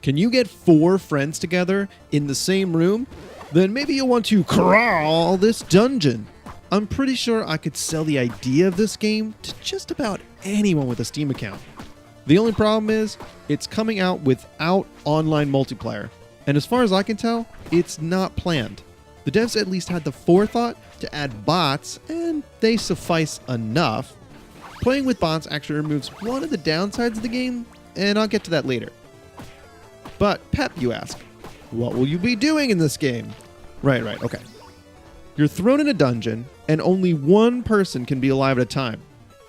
Can you get 4 friends together in the same room? Then maybe you'll want to crawl this dungeon. I'm pretty sure I could sell the idea of this game to just about anyone with a Steam account. The only problem is, it's coming out without online multiplayer. And as far as I can tell, it's not planned. The devs at least had the forethought to add bots, and they suffice enough. Playing with bots actually removes one of the downsides of the game, and I'll get to that later. But, Pep, you ask, what will you be doing in this game? Right, okay. You're thrown in a dungeon, and only one person can be alive at a time.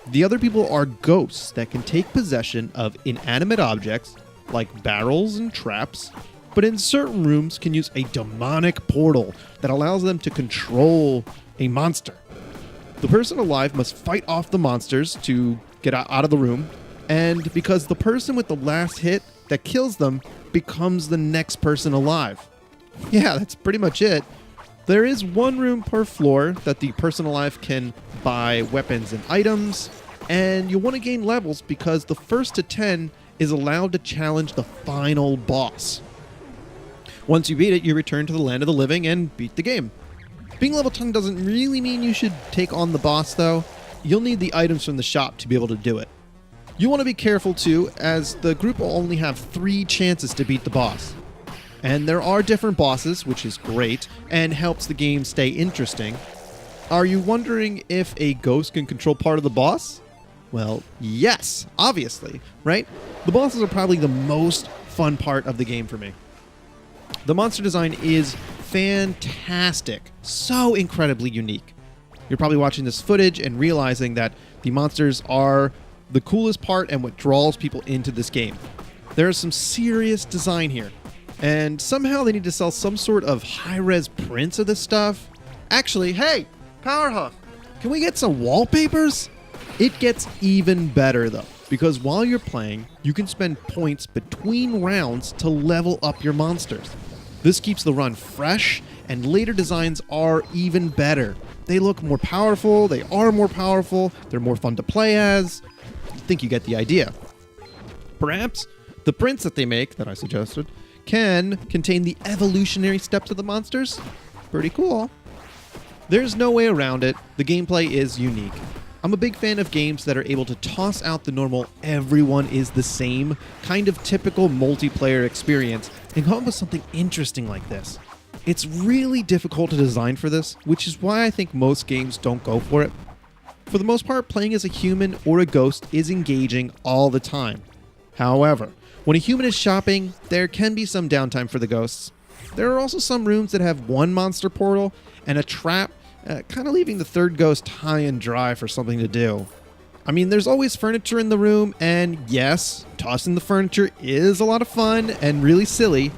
The other people are ghosts that can take possession of inanimate objects, like barrels and traps, but in certain rooms can use a demonic portal that allows them to control a monster. The person alive must fight off the monsters to get out of the room, and because the person with the last hit that kills them becomes the next person alive. Yeah, that's pretty much it. There is one room per floor that the person alive can buy weapons and items, and you'll want to gain levels because the first to 10 is allowed to challenge the final boss. Once you beat it, you return to the land of the living and beat the game. Being level 10 doesn't really mean you should take on the boss though. You'll need the items from the shop to be able to do it. You want to be careful too, as the group will only have 3 chances to beat the boss. And there are different bosses, which is great, and helps the game stay interesting. Are you wondering if a ghost can control part of the boss? Well, yes, obviously, right? The bosses are probably the most fun part of the game for me. The monster design is fantastic, so incredibly unique. You're probably watching this footage and realizing that the monsters are the coolest part and what draws people into this game. There is some serious design here. And somehow they need to sell some sort of high-res prints of this stuff. Actually, hey, Powerhoof, can we get some wallpapers? It gets even better though, because while you're playing, you can spend points between rounds to level up your monsters. This keeps the run fresh, and later designs are even better. They look more powerful, they are more powerful, they're more fun to play as. I think you get the idea. Perhaps the prints that they make, that I suggested, can contain the evolutionary steps of the monsters. Pretty cool. There's no way around it. The gameplay is unique. I'm a big fan of games that are able to toss out the normal everyone is the same kind of typical multiplayer experience and come up with something interesting like this. It's really difficult to design for this, which is why I think most games don't go for it. For the most part, playing as a human or a ghost is engaging all the time. However, when a human is shopping, there can be some downtime for the ghosts. There are also some rooms that have one monster portal and a trap, kind of leaving the third ghost high and dry for something to do. I mean, there's always furniture in the room, and yes, tossing the furniture is a lot of fun and really silly,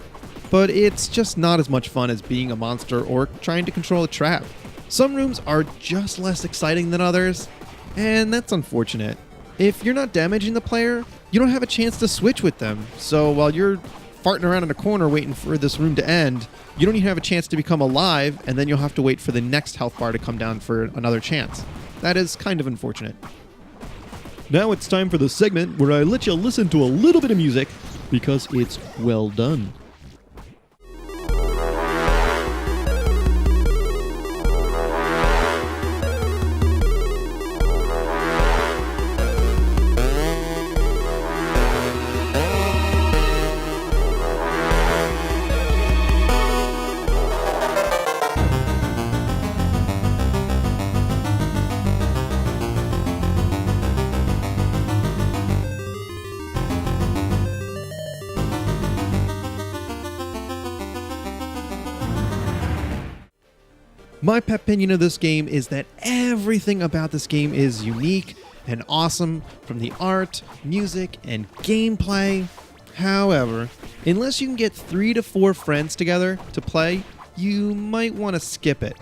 but it's just not as much fun as being a monster or trying to control a trap. Some rooms are just less exciting than others, and that's unfortunate. If you're not damaging the player, you don't have a chance to switch with them, so while you're farting around in a corner waiting for this room to end, you don't even have a chance to become alive, and then you'll have to wait for the next health bar to come down for another chance. That is kind of unfortunate. Now it's time for the segment where I let you listen to a little bit of music, because it's well done. My pet opinion of this game is that everything about this game is unique and awesome, from the art, music, and gameplay. However, unless you can get 3 to 4 friends together to play, you might want to skip it.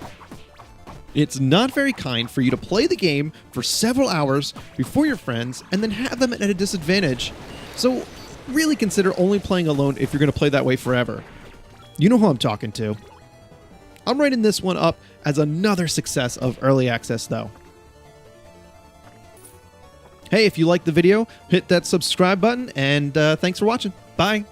It's not very kind for you to play the game for several hours before your friends and then have them at a disadvantage. So really consider only playing alone if you're going to play that way forever. You know who I'm talking to. I'm writing this one up as another success of early access though. Hey, if you liked the video, hit that subscribe button, and thanks for watching. Bye.